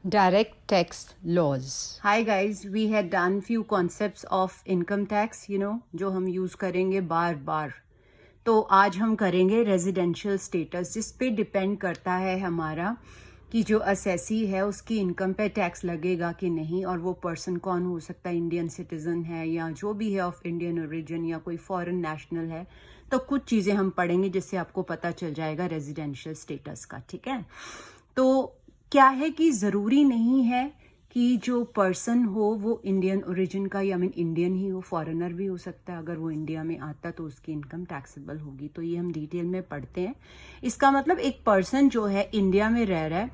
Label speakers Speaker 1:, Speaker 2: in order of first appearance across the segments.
Speaker 1: Direct tax laws.
Speaker 2: Hi guys, we had done few concepts of income tax, जो हम use करेंगे बार बार. तो आज हम करेंगे रेजिडेंशियल स्टेटस, जिस पे डिपेंड करता है हमारा कि जो असेसी है उसकी इनकम पे टैक्स लगेगा कि नहीं, और वो पर्सन कौन हो सकता है, इंडियन सिटीजन है या जो भी है ऑफ इंडियन ओरिजिन या कोई फॉरेन नेशनल है. तो कुछ चीज़ें हम पढ़ेंगे जिससे आपको पता चल जाएगा रेजिडेंशियल स्टेटस का. ठीक है, तो क्या है कि ज़रूरी नहीं है कि जो पर्सन हो वो इंडियन ओरिजिन का या इंडियन ही हो, फॉरेनर भी हो सकता है. अगर वो इंडिया में आता तो उसकी इनकम टैक्सेबल होगी. तो ये हम डिटेल में पढ़ते हैं. इसका मतलब एक पर्सन जो है इंडिया में रह रहा है,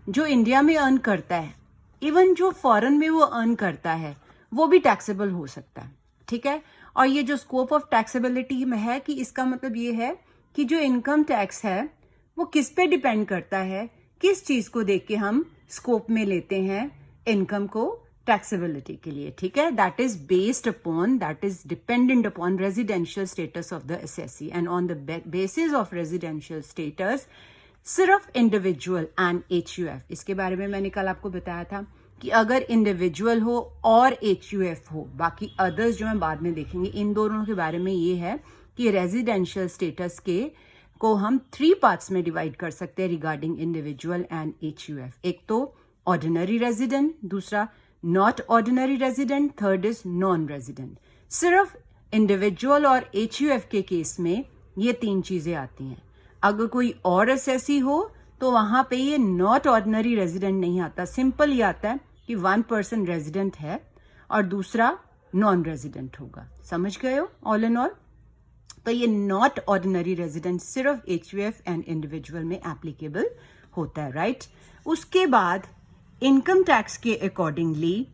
Speaker 2: जो इंडिया में अर्न करता है, इवन जो फॉरेन में वो अर्न करता है वो भी टैक्सेबल हो सकता है. ठीक है, और ये जो स्कोप ऑफ टैक्सेबिलिटी में है कि इसका मतलब ये है कि जो इनकम टैक्स है वो किस पे डिपेंड करता है, किस चीज को देख के हम स्कोप में लेते हैं इनकम को टैक्सेबिलिटी के लिए. ठीक है, that is based upon, that is dependent upon residential status of the assessee. And on the basis of residential status सिर्फ इंडिविजुअल एंड HUF, इसके बारे में मैंने कल आपको बताया था कि अगर इंडिविजुअल हो और HUF हो, बाकी अदर्स जो हम बाद में देखेंगे, इन दोनों के बारे में ये है कि रेजिडेंशियल स्टेटस के को हम 3 पार्ट्स में डिवाइड कर सकते हैं रिगार्डिंग इंडिविजुअल एंड HUF. एक तो ऑर्डिनरी रेजिडेंट, दूसरा not ordinary resident, third is non resident. सिर्फ इंडिविजुअल और HUF के केस में ये 3 चीजें आती हैं. अगर कोई और असेसी हो तो वहां पे ये नॉट ऑर्डिनरी रेजिडेंट नहीं आता. सिंपल ये आता है कि 1 पर्सन रेजिडेंट है और दूसरा नॉन रेजिडेंट होगा. समझ गए हो ऑल इन ऑल? तो ये नॉट ऑर्डिनरी रेजिडेंट सिर्फ HUF एंड इंडिविजुअल में एप्लीकेबल होता है. राइट, उसके बाद इनकम टैक्स के अकॉर्डिंगली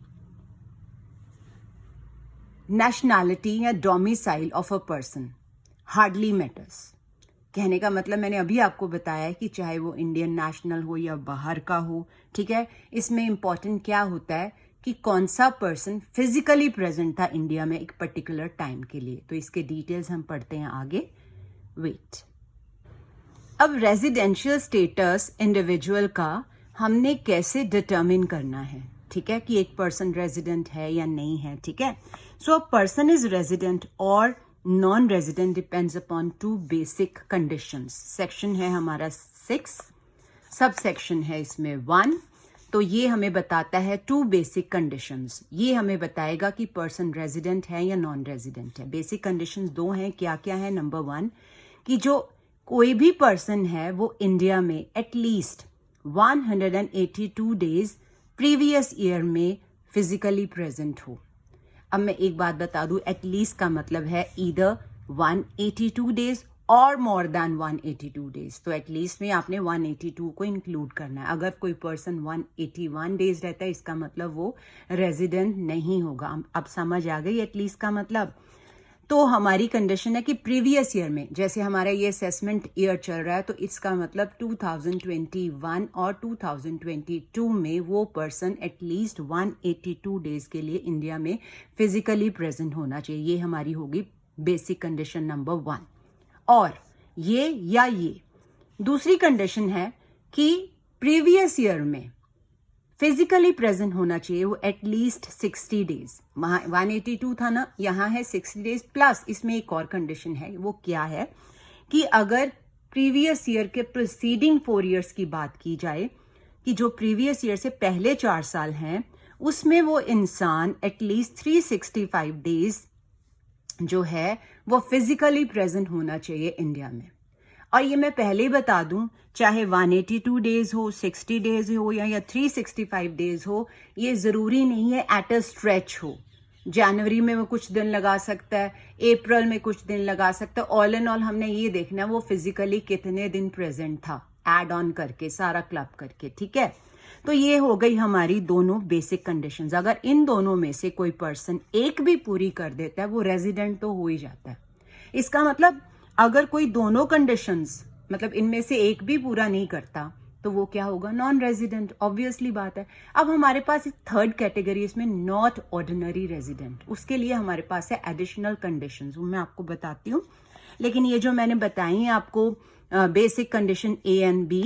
Speaker 2: नेशनैलिटी या domicile of a person hardly matters. कहने का मतलब मैंने अभी आपको बताया है कि चाहे वो इंडियन नेशनल हो या बाहर का हो. ठीक है, इसमें इंपॉर्टेंट क्या होता है कि कौन सा पर्सन फिजिकली प्रेजेंट था इंडिया में एक पर्टिकुलर टाइम के लिए. तो इसके डिटेल्स हम पढ़ते हैं आगे. वेट, अब रेजिडेंशियल स्टेटस इंडिविजुअल का हमने कैसे डिटरमिन करना है. ठीक है, कि एक पर्सन रेजिडेंट है या नहीं है. ठीक है, सो अ पर्सन इज रेजिडेंट और non resident depends upon 2 basic conditions. Section है हमारा 6, सब सेक्शन है इसमें 1. तो ये हमें बताता है 2 बेसिक कंडीशंस. ये हमें बताएगा कि पर्सन रेजिडेंट है या नॉन रेजिडेंट है. बेसिक कंडीशंस 2 हैं. क्या क्या है? नंबर 1 कि जो कोई भी पर्सन है वो इंडिया में एटलीस्ट 182 डेज प्रीवियस ईयर में फिजिकली प्रेजेंट हो. अब मैं एक बात बता दूं, एटलीस्ट का मतलब है ईदर 182 डेज और मोर देन 182 डेज. तो एटलीस्ट में आपने 182 को इंक्लूड करना है. अगर कोई पर्सन 181 डेज रहता है इसका मतलब वो रेजिडेंट नहीं होगा. अब समझ आ गई एटलीस्ट का मतलब? तो हमारी कंडीशन है कि प्रीवियस ईयर में, जैसे हमारा ये असेसमेंट ईयर चल रहा है, तो इसका मतलब 2021 और 2022 में वो पर्सन एटलीस्ट 182 डेज के लिए इंडिया में फिजिकली प्रेजेंट होना चाहिए. ये हमारी होगी बेसिक कंडीशन नंबर 1. और ये दूसरी कंडीशन है कि प्रीवियस ईयर में फिजिकली प्रेजेंट होना चाहिए वो एटलीस्ट 60 डेज. वहां 182 था ना, यहाँ है 60 डेज प्लस इसमें एक और कंडीशन है. वो क्या है कि अगर प्रीवियस ईयर के प्रीसीडिंग 4 ईयर्स की बात की जाए, कि जो प्रीवियस ईयर से पहले 4 साल हैं, उसमें वो इंसान एटलीस्ट 365 डेज जो है वो फिजिकली प्रेजेंट होना चाहिए इंडिया में. और ये मैं पहले ही बता दूं, चाहे 182 डेज हो, 60 डेज हो या 365 डेज हो, ये जरूरी नहीं है एट अ स्ट्रेच हो. जनवरी में वो कुछ दिन लगा सकता है, अप्रैल में कुछ दिन लगा सकता है. ऑल इन ऑल हमने ये देखना है वो फिजिकली कितने दिन प्रेजेंट था, एड ऑन करके सारा क्लब करके. ठीक है, तो ये हो गई हमारी दोनों बेसिक कंडीशंस. अगर इन दोनों में से कोई पर्सन एक भी पूरी कर देता है वो रेजिडेंट तो हो ही जाता है. इसका मतलब अगर कोई दोनों कंडीशंस, मतलब इनमें से एक भी पूरा नहीं करता, तो वो क्या होगा? Non resident. ऑब्वियसली बात है. अब हमारे पास एक थर्ड कैटेगरी इसमें नॉट ऑर्डिनरी रेजिडेंट. उसके लिए हमारे पास है एडिशनल कंडीशंस, वो मैं आपको बताती हूँ. लेकिन ये जो मैंने बताई है आपको basic condition A and B,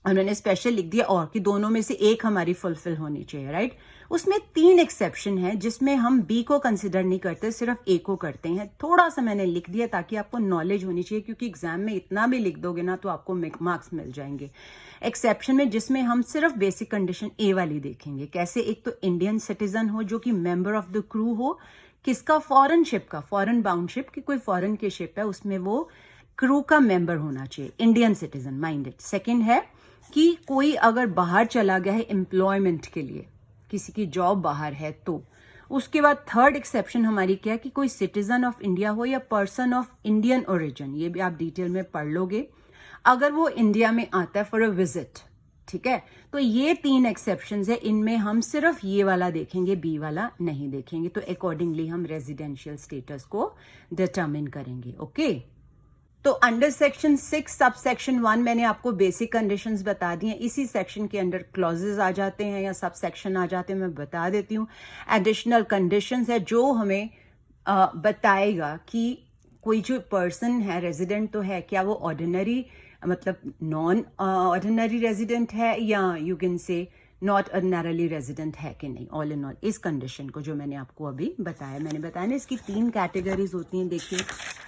Speaker 2: और मैंने स्पेशल लिख दिया और कि दोनों में से एक हमारी फुलफिल होनी चाहिए, राइट। उसमें 3 एक्सेप्शन है जिसमें हम बी को कंसिडर नहीं करते, सिर्फ ए को करते हैं। थोड़ा सा मैंने लिख दिया ताकि आपको नॉलेज होनी चाहिए, क्योंकि एग्जाम में इतना भी लिख दोगे ना तो आपको मार्क्स मिल जाएंगे। एक्सेप्शन में जिसमें हम सिर्फ बेसिक कंडीशन ए वाली देखेंगे। कैसे? एक तो इंडियन सिटीजन हो जो कि मेंबर ऑफ द क्रू हो, किसका? फॉरेन शिप का, फॉरेन बाउंड शिप की कोई फॉरेन की शिप है उसमें वो क्रू का मेंबर होना चाहिए, इंडियन सिटीजन, माइंडेड। सेकेंड है कि कोई अगर बाहर चला गया है एम्प्लॉयमेंट के लिए, किसी की जॉब बाहर है तो। उसके बाद थर्ड एक्सेप्शन हमारी क्या है कि कोई सिटीजन ऑफ इंडिया हो या पर्सन ऑफ इंडियन ओरिजिन, ये भी आप डिटेल में पढ़ लोगे, अगर वो इंडिया में आता है फॉर अ विजिट, ठीक है। तो ये 3 एक्सेप्शंस है, इनमें हम सिर्फ ये वाला देखेंगे, बी वाला नहीं देखेंगे। तो अकॉर्डिंगली हम रेजिडेंशियल स्टेटस को डिटरमिन करेंगे, ओके। तो अंडर सेक्शन 6 सब सेक्शन 1 मैंने आपको बेसिक कंडीशंस बता दी हैं। इसी सेक्शन के अंडर क्लॉजेज आ जाते हैं या सब सेक्शन आ जाते हैं, मैं बता देती हूँ। एडिशनल कंडीशंस है जो हमें बताएगा कि कोई जो पर्सन है, रेजिडेंट तो है, क्या वो ऑर्डिनरी मतलब नॉन ऑर्डिनरी रेजिडेंट है या you can say not ordinarily resident है कि नहीं। ऑल इन ऑल इस कंडीशन को जो मैंने आपको अभी बताया, मैंने बताया ना इसकी 3 कैटेगरीज होती हैं। देखिए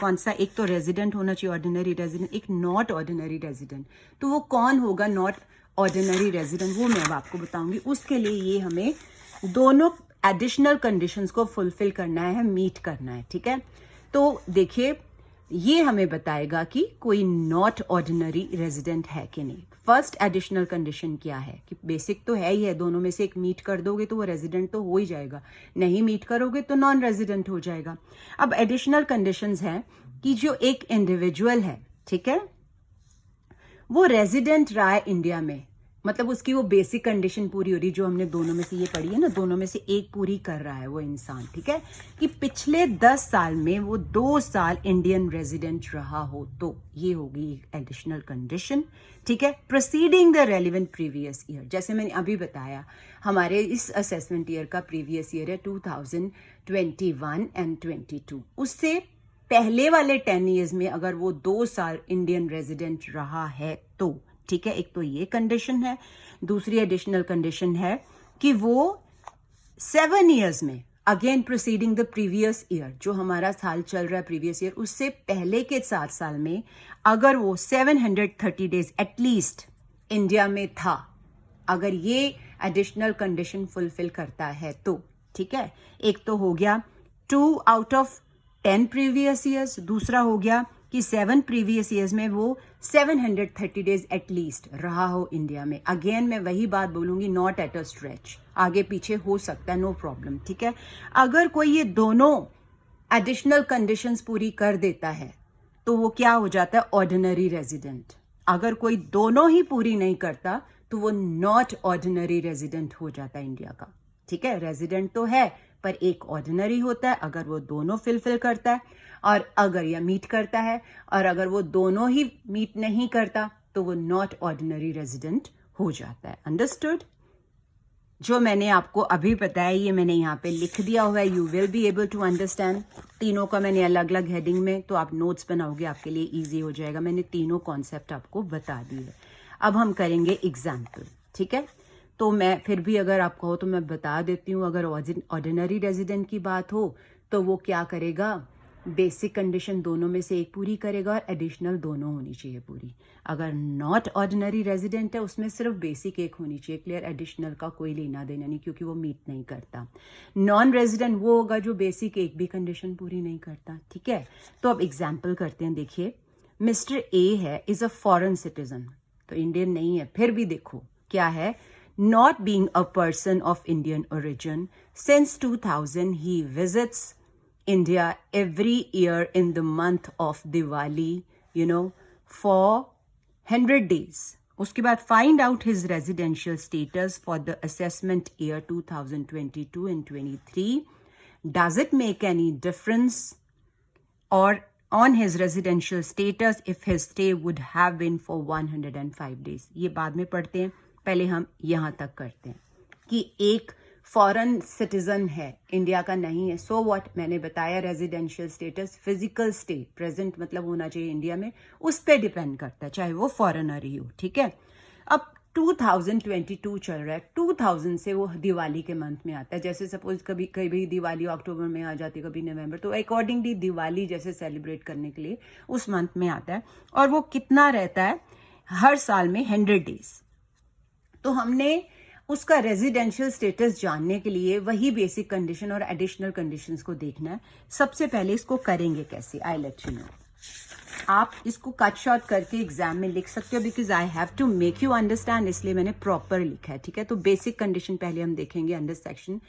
Speaker 2: कौन सा, एक तो रेजिडेंट होना चाहिए ऑर्डिनरी रेजिडेंट, एक नॉट ऑर्डिनरी रेजिडेंट। तो वो कौन होगा नॉट ऑर्डिनरी रेजिडेंट, वो मैं अब आपको बताऊंगी। उसके लिए ये हमें दोनों एडिशनल कंडीशंस को फुलफिल करना है, मीट करना है, ठीक है। तो देखिए ये हमें बताएगा कि कोई नॉट ऑर्डिनरी रेजिडेंट है कि नहीं। फर्स्ट एडिशनल कंडीशन क्या है कि बेसिक तो है ही है, दोनों में से एक मीट कर दोगे तो वो रेजिडेंट तो हो ही जाएगा, नहीं मीट करोगे तो नॉन रेजिडेंट हो जाएगा। अब एडिशनल कंडीशंस है कि जो एक इंडिविजुअल है, ठीक है, वो रेजिडेंट रहा है इंडिया में, मतलब उसकी वो बेसिक कंडीशन पूरी हो रही, जो हमने दोनों में से ये पढ़ी है ना, दोनों में से एक पूरी कर रहा है वो इंसान, ठीक है, कि पिछले 10 साल में वो 2 साल इंडियन रेजिडेंट रहा हो, तो ये होगी एडिशनल कंडीशन, ठीक है। Proceeding the relevant previous year, जैसे मैंने अभी बताया हमारे इस असेसमेंट ईयर का प्रीवियस ईयर है 2021 एंड 22, उससे पहले वाले 10 ईयर्स में अगर वो 2 साल इंडियन रेजिडेंट रहा है तो, ठीक है। एक तो ये कंडीशन है। दूसरी एडिशनल कंडीशन है कि वो 7 ईयर्स में, again proceeding the previous year, जो हमारा साल चल रहा है प्रीवियस ईयर, उससे पहले के 7 साल में अगर वो 730 डेज एटलीस्ट इंडिया में था, अगर ये एडिशनल कंडीशन फुलफिल करता है तो, ठीक है। एक तो हो गया 2 आउट ऑफ 10 प्रीवियस ईयर्स, दूसरा हो गया कि 7 प्रीवियस ईयर्स में वो 730 डेज एटलीस्ट रहा हो इंडिया में। अगेन मैं वही बात बोलूंगी, नॉट एट अ स्ट्रेच, आगे पीछे हो सकता है, नो प्रॉब्लम, ठीक है। अगर कोई ये दोनों एडिशनल कंडीशंस पूरी कर देता है तो वो क्या हो जाता है, ऑर्डिनरी रेजिडेंट। अगर कोई दोनों ही पूरी नहीं करता तो वो नॉट ऑर्डिनरी रेजिडेंट हो जाता है इंडिया का, ठीक है। रेजिडेंट तो है पर एक ऑर्डिनरी होता है अगर वो दोनों फिलफिल करता है, और अगर यह मीट करता है, और अगर वो दोनों ही मीट नहीं करता तो वो नॉट ऑर्डिनरी रेजिडेंट हो जाता है। अंडरस्टूड? जो मैंने आपको अभी बताया ये मैंने यहाँ पे लिख दिया हुआ है, you will be able to understand. तीनों का मैंने अलग अलग हेडिंग में, तो आप नोट्स बनाओगे आपके लिए इजी हो जाएगा। मैंने तीनों कॉन्सेप्ट आपको बता दी है। अब हम करेंगे एग्जाम्पल, ठीक है। तो मैं फिर भी अगर आप कहो तो मैं बता देती हूँ, अगर ऑर्डिनरी रेजिडेंट की बात हो तो वो क्या करेगा, बेसिक कंडीशन दोनों में से एक पूरी करेगा और एडिशनल दोनों होनी चाहिए पूरी। अगर नॉट ऑर्डिनरी रेजिडेंट है उसमें सिर्फ बेसिक एक होनी चाहिए, क्लियर, एडिशनल का कोई लेना देना नहीं क्योंकि वो मीट नहीं करता। नॉन रेजिडेंट वो होगा जो बेसिक एक भी कंडीशन पूरी नहीं करता, ठीक है। तो अब एग्जाम्पल करते हैं। देखिए मिस्टर ए है, इज अ फॉरेन सिटीजन, तो इंडियन नहीं है, फिर भी देखो क्या है, not being a person of Indian origin, since 2000 he visits India every year in the month of Diwali, you know, for 100 days. उसके बाद find out his residential status for the assessment year 2022 and 23. Does it make any difference or on his residential status if his stay would have been for 105 days? ये बाद में पढ़ते हैं, पहले हम यहां तक करते हैं कि एक फॉरेन सिटीजन है, इंडिया का नहीं है, सो व्हाट, मैंने बताया residential status, physical stay present मतलब होना चाहिए इंडिया में, उस पर डिपेंड करता है चाहे वो फॉरेनर ही हो, ठीक है। अब 2022 चल रहा है, 2000 से वो दिवाली के मंथ में आता है। जैसे सपोज कभी कभी दिवाली अक्टूबर में आ जाती है, कभी नवंबर, तो अकॉर्डिंगली दिवाली जैसे सेलिब्रेट करने के लिए उस मंथ में आता है। और वो कितना रहता है हर साल में 100 डेज। तो हमने उसका रेजिडेंशियल स्टेटस जानने के लिए वही बेसिक कंडीशन और एडिशनल कंडीशंस को देखना है। सबसे पहले इसको करेंगे कैसे, आई लेट यू नो। आप इसको कट शॉर्ट करके एग्जाम में लिख सकते हो, because I have to make you understand, इसलिए मैंने प्रॉपर लिखा है, ठीक है। तो बेसिक कंडीशन पहले हम देखेंगे अंडर सेक्शन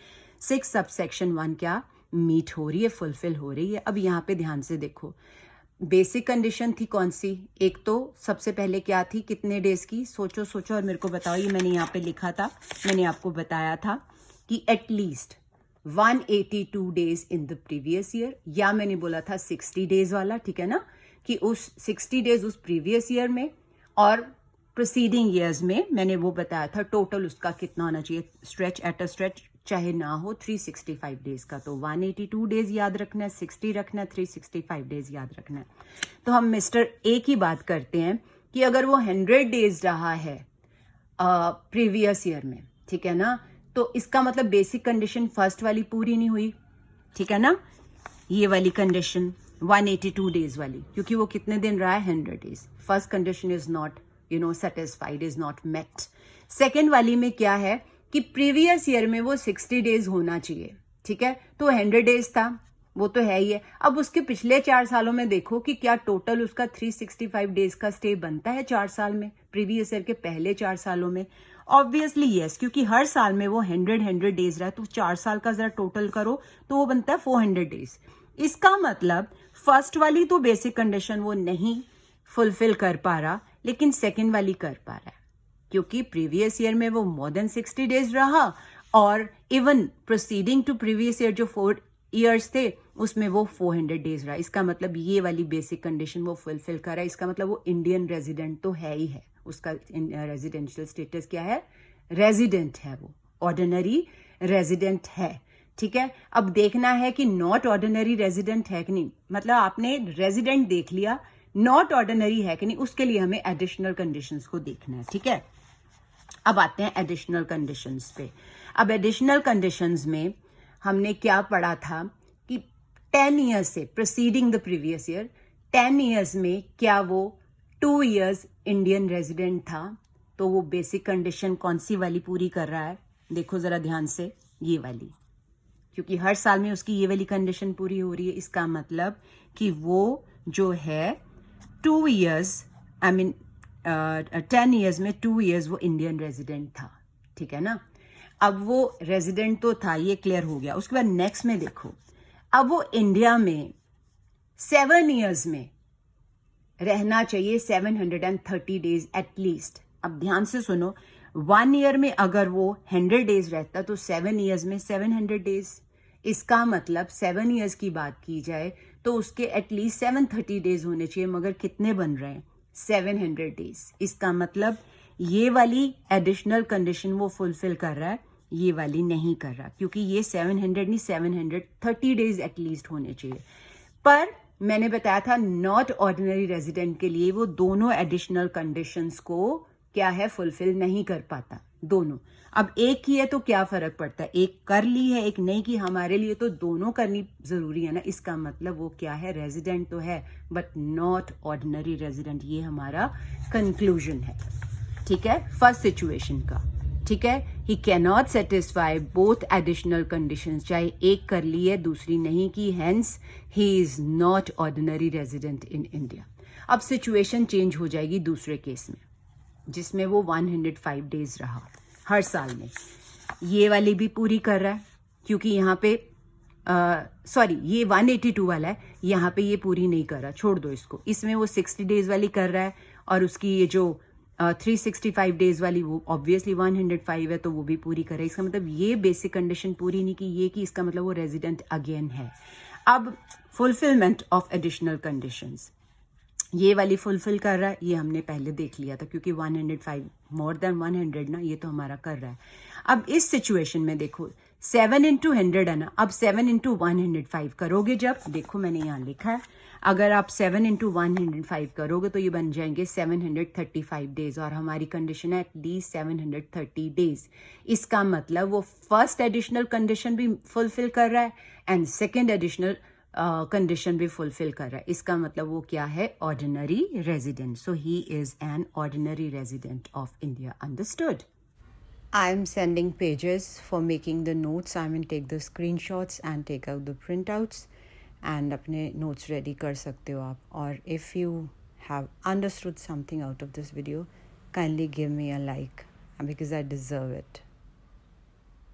Speaker 2: 6 सब सेक्शन 1 क्या मीट हो रही है, फुलफिल हो रही है। अब यहाँ पे ध्यान से देखो, बेसिक कंडीशन थी कौन सी, एक तो सबसे पहले क्या थी, कितने डेज की, सोचो और मेरे को बताओ। ये मैंने यहाँ पे लिखा था, मैंने आपको बताया था कि at least 182 days in the previous year, या मैंने बोला था 60 डेज वाला, ठीक है ना, कि उस 60 डेज उस प्रीवियस ईयर में और प्रोसीडिंग ईयर्स में मैंने वो बताया था टोटल उसका कितना होना चाहिए, स्ट्रेच एट अ स्ट्रेच चाहे ना हो 365 डेज का। तो 182 डेज याद रखना है, 60 रखना है, 365 डेज याद रखना है। तो हम मिस्टर ए की बात करते हैं कि अगर वो 100 डेज रहा है प्रीवियस ईयर में, ठीक है ना, तो इसका मतलब बेसिक कंडीशन फर्स्ट वाली पूरी नहीं हुई, ठीक है ना, ये वाली कंडीशन 182 डेज वाली, क्योंकि वो कितने दिन रहा है 100 days. First condition is not satisfied, is not met. Second वाली में क्या है कि प्रीवियस ईयर में वो 60 डेज होना चाहिए, ठीक है, तो 100 डेज था, वो तो है ही है। अब उसके पिछले 4 सालों में देखो कि क्या टोटल उसका 365 डेज का स्टे बनता है 4 साल में, प्रीवियस ईयर के पहले 4 सालों में। ऑब्वियसली यस, क्योंकि हर साल में वो 100 डेज रहा है, तो 4 साल का जरा टोटल करो तो वो बनता है 400 डेज। इसका मतलब फर्स्ट वाली तो बेसिक कंडीशन वो नहीं फुलफिल कर पा रहा, लेकिन सेकेंड वाली कर पा रहा है, क्योंकि प्रीवियस ईयर में वो मोर देन 60 डेज रहा, और even proceeding to previous year जो 4 ईयर्स थे उसमें वो 400 डेज रहा। इसका मतलब ये वाली बेसिक कंडीशन वो फुलफिल कर रहा है। इसका मतलब वो इंडियन रेजिडेंट तो है ही है, उसका रेजिडेंशियल स्टेटस क्या है, रेजिडेंट है, वो ऑर्डिनरी रेजिडेंट है, ठीक है। अब देखना है कि नॉट ऑर्डिनरी रेजिडेंट है कि नहीं, मतलब आपने रेजिडेंट देख लिया, नॉट ऑर्डिनरी है कि नहीं, उसके लिए हमें एडिशनल कंडीशंस को देखना है, ठीक है। अब आते हैं एडिशनल कंडीशंस पे। अब एडिशनल कंडीशंस में हमने क्या पढ़ा था कि 10 ईयर्स से proceeding the previous year, 10 years में क्या वो 2 ईयर्स इंडियन रेजिडेंट था, तो वो बेसिक कंडीशन कौन सी वाली पूरी कर रहा है, देखो जरा ध्यान से, ये वाली, क्योंकि हर साल में उसकी ये वाली कंडीशन पूरी हो रही है। इसका मतलब कि वो जो है 2 ईयर्स, आई मीन 10 ईयर्स में 2 ईयर्स वो इंडियन रेजिडेंट था, ठीक है ना। अब वो रेजिडेंट तो था, ये क्लियर हो गया। उसके बाद नेक्स्ट में देखो, अब वो इंडिया में 7 ईयर्स में रहना चाहिए, 730 डेज एटलीस्ट। अब ध्यान से सुनो, 1 ईयर में अगर वो 100 डेज रहता तो 7 ईयर्स में 700 डेज। इसका मतलब 7 ईयर्स की बात की जाए तो उसके एटलीस्ट 730 डेज होने चाहिए, मगर कितने बन रहे हैं 700 डेज। इसका मतलब ये वाली एडिशनल कंडीशन वो फुलफिल कर रहा है, ये वाली नहीं कर रहा, क्योंकि ये 700 नहीं 730 डेज एटलीस्ट होने चाहिए। पर मैंने बताया था नॉट ऑर्डिनरी रेजिडेंट के लिए वो दोनों एडिशनल कंडीशंस को क्या है फुलफिल नहीं कर पाता, दोनों। अब एक की है तो क्या फर्क पड़ता है, एक कर ली है एक नहीं की, हमारे लिए तो दोनों करनी जरूरी है ना। इसका मतलब वो क्या है, रेजिडेंट तो है बट नॉट ऑर्डिनरी रेजिडेंट। ये हमारा कंक्लूजन है, ठीक है, फर्स्ट सिचुएशन का, ठीक है। He can not satisfy both additional conditions, चाहे एक कर ली है दूसरी नहीं की, hence he is not ordinary resident in India. अब सिचुएशन चेंज हो जाएगी दूसरे केस में, जिसमें वो 105 डेज रहा हर साल में। ये वाली भी पूरी कर रहा है, क्योंकि यहाँ पे सॉरी ये 182 वाला है, यहाँ पे ये पूरी नहीं कर रहा, छोड़ दो इसको। इसमें वो 60 डेज वाली कर रहा है, और उसकी ये जो 365 डेज वाली वो ऑब्वियसली 105 है तो वो भी पूरी कर रहा है। इसका मतलब ये बेसिक कंडीशन पूरी नहीं की, ये की, इसका मतलब वो रेजिडेंट अगेन है। अब फुलफिलमेंट ऑफ एडिशनल कंडीशंस, ये वाली फुलफिल कर रहा है, ये हमने पहले देख लिया था क्योंकि 105 मोर देन 100 ना, ये तो हमारा कर रहा है। अब इस सिचुएशन में देखो 7 इंटू 100 है ना, अब 7 इंटू 105 करोगे जब, देखो मैंने यहाँ लिखा है, अगर आप 7 इंटू 105 करोगे तो ये बन जाएंगे 735 डेज, और हमारी कंडीशन है एटलीस्ट 730 डेज। इसका मतलब वो फर्स्ट एडिशनल कंडीशन भी फुलफिल कर रहा है एंड सेकेंड एडिशनल कंडीशन भी फुलफिल कर रहा है। इसका मतलब वो क्या है, ordinary resident. So he is an ordinary resident of India. Understood?
Speaker 1: I am sending pages for making the notes. I will take the screenshots and take out the printouts and अपने notes ready कर सकते हो आप। और if you have understood something out of this video, kindly give me a like because I deserve it.